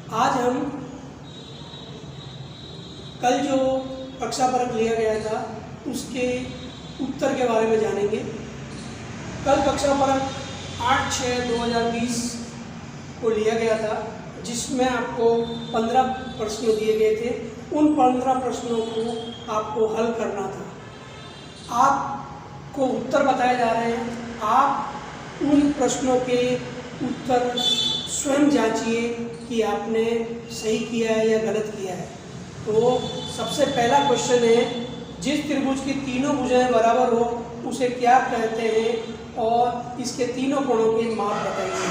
आज हम कल जो प्रश्नपत्र लिया गया था उसके उत्तर के बारे में जानेंगे। कल प्रश्नपत्र 8/6/2020 को लिया गया था, जिसमें आपको 15 प्रश्न दिए गए थे। उन 15 प्रश्नों को आपको हल करना था। आपको उत्तर बताए जा रहे हैं, आप उन प्रश्नों के उत्तर स्वयं जांचिए कि आपने सही किया है या गलत किया है। तो सबसे पहला क्वेश्चन है, जिस त्रिभुज की तीनों भुजाएं बराबर हो उसे क्या कहते हैं और इसके तीनों कोणों के माप बताइए।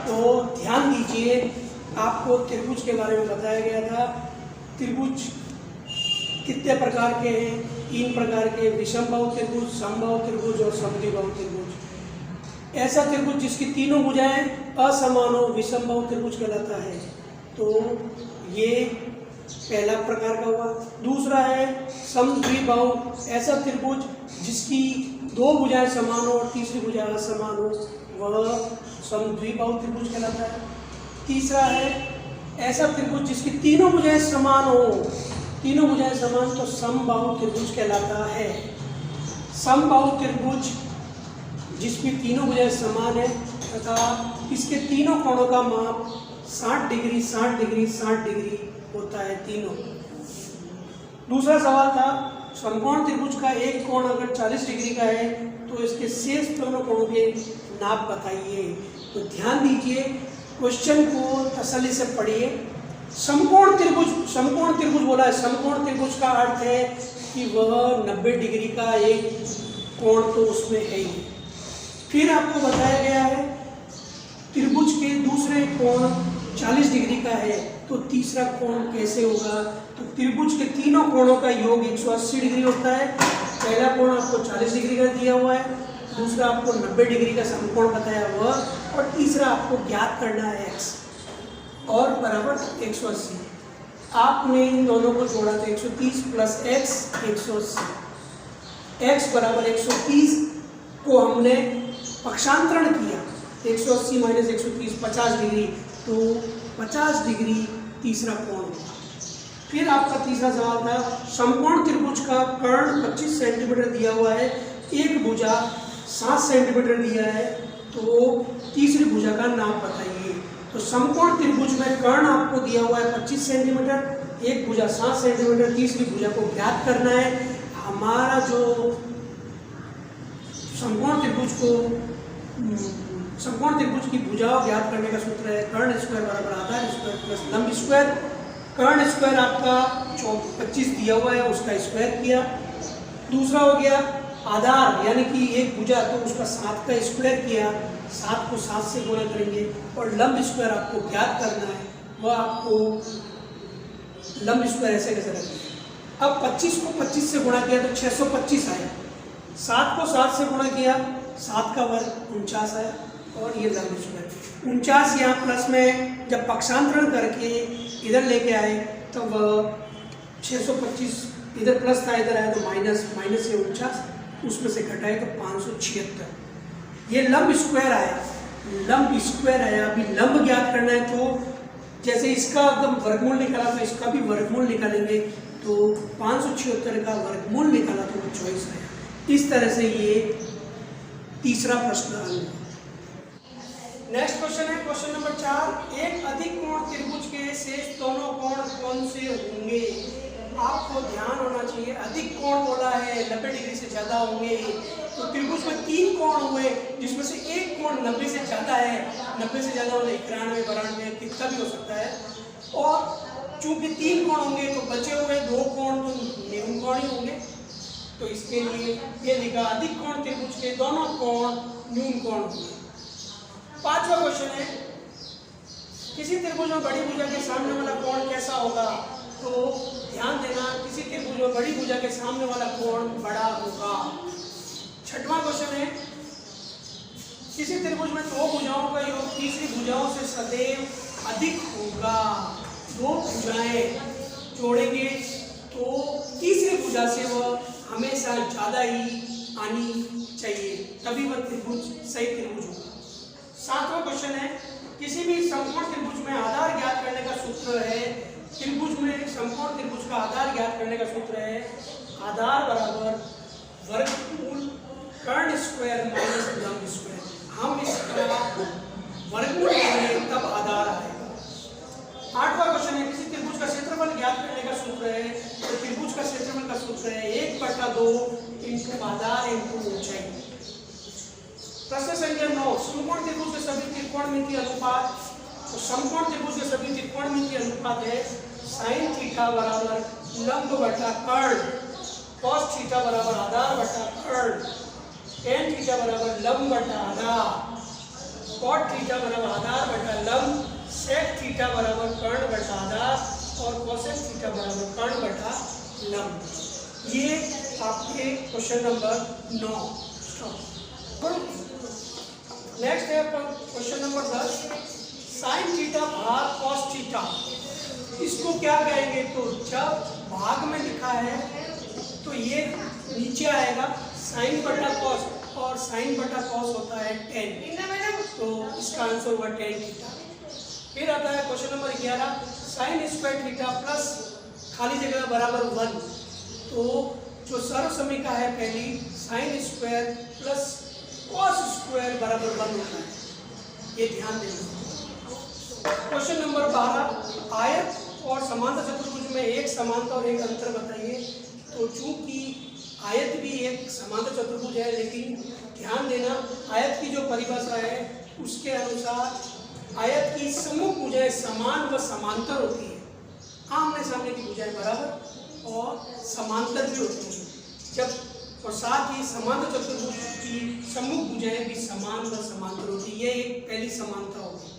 तो ध्यान दीजिए, आपको त्रिभुज के बारे में बताया गया था। त्रिभुज कितने प्रकार के हैं? 3 प्रकार के, विषमबाहु त्रिभुज, समबाहु त्रिभुज और समद्विबाहु त्रिभुज। ऐसा त्रिभुज जिसकी तीनों भुजाएं असमान हो विषमबाहु त्रिभुज कहलाता है। तो ये पहला प्रकार का हुआ। दूसरा है समद्विबाहु, ऐसा त्रिभुज जिसकी 2 भुजाएं समान हो और तीसरी भुजा असमान हो, वह समद्विबाहु त्रिभुज कहलाता है। तीसरा है ऐसा त्रिभुज जिसकी तीनों भुजाएं समान हो, तीनों भुजाएं समान, तो समबाहु त्रिभुज कहलाता है। समबाहु त्रिभुज जिसकी तीनों भुजाएं समान है तथा इसके तीनों कोणों का माप 60 डिग्री 60 डिग्री 60 डिग्री होता है तीनों। दूसरा सवाल था, समकोण त्रिभुज का एक कोण अगर 40 डिग्री का है तो इसके शेष दोनों कोणों के नाप बताइए। तो ध्यान दीजिए, क्वेश्चन को तसल्ली से पढ़िए। समकोण त्रिभुज बोला है। समकोण त्रिभुज का अर्थ है कि वह 90 डिग्री का एक कोण तो उसमें है ही। फिर आपको बताया गया है त्रिभुज के दूसरे कोण 40 डिग्री का है, तो तीसरा कोण कैसे होगा? तो त्रिभुज के तीनों कोणों का योग 180 डिग्री होता है। पहला कोण आपको 40 डिग्री का दिया हुआ है, दूसरा आपको 90 डिग्री का समकोण बताया हुआ, और तीसरा आपको ज्ञात करना है x और बराबर 180। आपने इन दोनों को जोड़ा तो 130 प्लस x 180। x बराबर 130 को हमने पक्षांतरण किया, 180 माइनस 130 50 डिग्री, तो 50 डिग्री तीसरा कोण होगा। फिर आपका तीसरा सवाल था, समकोण त्रिभुज का कर्ण 25 सेंटीमीटर दिया हुआ है, एक भुजा 7 सेंटीमीटर दिया है, तो तीसरी भुजा का नाप बताइए। तो समकोण त्रिभुज में कर्ण आपको दिया हुआ है 25 सेंटीमीटर, एक भुजा 7 सेंटीमीटर, तीसरी भुजा को ज्ञात करना है। हमारा जो समकोण त्रिभुज की भुजाओं ज्ञात करने का सूत्र है कर्ण स्क्वायर बराबर आधार स्क्वायर प्लस लंब स्क्वायर। कर्ण स्क्वायर आपका 25 दिया हुआ है, उसका स्क्वायर किया। दूसरा हो गया आधार, यानी कि एक भुजा, तो उसका 7 का स्क्वायर किया, 7 को 7 से गुणा करेंगे। और लंब स्क्वायर आपको ज्ञात करना है, वह आपको लंब स्क्वायर ऐसे कैसे रखेंगे। अब 25 को 25 से गुणा किया तो 625 आया, 7 को 7 से गुणा किया, 7 का वर्ग 49 आया, और ये लंब स्क्वायर 49 यहाँ प्लस में जब पक्षांतरण करके इधर लेके आए तब 625 इधर प्लस था, इधर आया तो माइनस से 49, उसमें से घटाए तो 576। ये लंब स्क्वायर आया, अभी लंब ज्ञात करना है, तो जैसे इसका एकदम वर्गमूल निकाला तो इसका भी वर्गमूल निकालेंगे, तो 576 का वर्गमूल निकाला तो 24 आया। इस तरह से ये तीसरा प्रश्न हल हुआ। नेक्स्ट क्वेश्चन है क्वेश्चन नंबर 4, एक अधिक कोण त्रिभुज के शेष दोनों कोण कौन से होंगे? आपको ध्यान होना चाहिए, अधिक कोण बोला है 90 डिग्री से ज़्यादा होंगे, तो त्रिभुज में 3 कोण हुए जिसमें से एक कोण 90 से ज़्यादा है। 90 से ज़्यादा मतलब 91, 92 कितना भी हो सकता है। और चूंकि 3 कोण होंगे तो बचे हुए 2 कोण तो न्यून कोण ही होंगे, तो इसके लिए ये लिखा अधिक कोण त्रिभुज के दोनों कोण न्यून कोण होंगे। 5वां क्वेश्चन है, किसी त्रिभुज में बड़ी भुजा के सामने वाला कोण कैसा होगा? तो ध्यान देना, किसी त्रिभुज में बड़ी भुजा के सामने वाला कोण बड़ा होगा। 6वां क्वेश्चन है, किसी त्रिभुज में 2 भुजाओं का योग तीसरी भुजाओं से सदैव अधिक होगा। 2 भुजाएं जोड़ेंगे तो तीसरी भुजा से वह हमेशा ज़्यादा ही आनी चाहिए, तभी वह त्रिभुज सही त्रिभुज होगा। 7वां क्वेश्चन है, किसी भी समकोण त्रिभुज में आधार ज्ञात करने का सूत्र त्रिभुज का आधार ज्ञात करने का सूत्र है आधार बराबर वर्गमूल कर्ण स्क्वायर माइनस लंब स्क्वायर। हम इसका वर्गमूल लेंगे तब आधार आएगा। 8वां क्वेश्चन है किसी त्रिभुज का क्षेत्रफल ज्ञात करने का सूत्र है। तो त्रिभुज का क्षेत्रफल का सूत्र है 1/2 इंटू आधार इंटू ऊंचाई। प्रश्न संख्या 9 समकोण त्रिभुज के सभी त्रिकोणमितीय अनुपात। तो समकोण त्रिभुज के सभी त्रिकोणमितीय अनुपात है sin थीटा बराबर लंब बटा कर्ण, cos थीटा बराबर आधार बटा कर्ण, tan थीटा बराबर लंब बटा आधार, cot थीटा बराबर आधार बटा लंब, sec थीटा बराबर कर्ण बटा आधार और cosec थीटा बराबर कर्ण बटा लंब। ये आपके क्वेश्चन नंबर 9। नेक्स्ट है अपन क्वेश्चन नंबर 10 sin थीटा भाग cos थीटा। इसको क्या कहेंगे? तो जब भाग में लिखा है तो ये नीचे आएगा sin बटा cos और sin बटा cos होता है tan, तो इसका आंसर हुआ tan थीटा। फिर आता है question number 11 sin square theta plus खाली जगह बराबर 1। तो जो सर्व समीकरण है पहली sin square plus cos square बराबर 1 होता है, ये ध्यान देना। क्वेश्चन नंबर 12 आयत और समांतर चतुर्भुज में एक समानता और एक अंतर बताइए। तो चूंकि आयत भी एक समांतर चतुर्भुज है, लेकिन ध्यान देना आयत की जो परिभाषा है उसके अनुसार आयत की सम्मुख भुजाएं समान व समांतर होती है। आमने सामने की भुजाएं बराबर और समांतर भी होती हैं। जब और साथ ही समांतर चतुर्भुज की सम्मुख भुजाएं भी समान व समांतर होती है, ये एक पहली समानता होगी।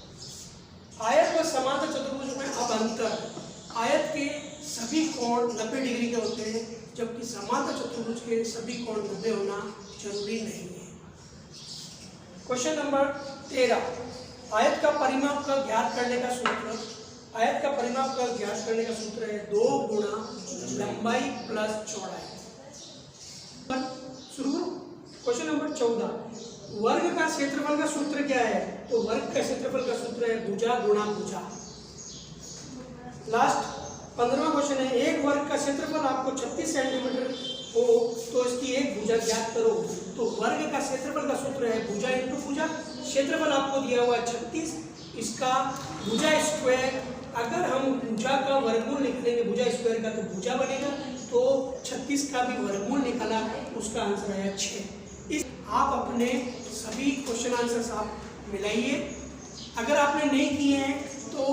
आयत व समांतर चतुर्भुज में अब अंतर, आयत के सभी कोण 90 डिग्री के होते हैं, जबकि समांतर चतुर्भुज के सभी कोण 90 होना जरूरी नहीं है। क्वेश्चन नंबर 13 आयत का परिमाप का ज्ञात करने का सूत्र। आयत का परिमाप का ज्ञात करने का सूत्र है 2 गुणा लंबाई प्लस चौड़ाई। शुरू। क्वेश्चन नंबर 14 वर्ग का क्षेत्रफल का सूत्र क्या है? तो वर्ग का क्षेत्रफल का सूत्र है भुजा गुणा भुजा। लास्ट 15वां क्वेश्चन है एक वर्ग का क्षेत्रफल आपको 36 सेंटीमीटर हो तो इसकी एक भुजा ज्ञात करो। तो वर्ग का क्षेत्रफल का सूत्र है भुजा इंटू भुजा। क्षेत्रफल आपको दिया हुआ है 36, इसका भुजा स्क्वायर, अगर हम भुजा का वर्गमूल निकालेंगे भुजा स्क्वायर का तो भुजा बनेगा, तो 36 का भी वर्गमूल निकाला, उसका आंसर है 6। इस आप अपने सभी क्वेश्चन आंसर्स आप मिलाइए। अगर आपने नहीं किए हैं तो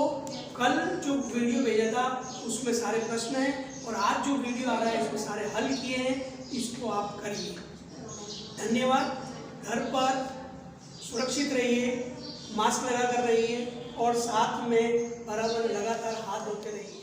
कल जो वीडियो भेजा था उसमें सारे प्रश्न हैं और आज जो वीडियो आ रहा है इसमें सारे हल किए हैं, इसको आप करिए। धन्यवाद। घर पर सुरक्षित रहिए, मास्क लगा कर रहिए और साथ में बराबर लगातार हाथ धोते रहिए।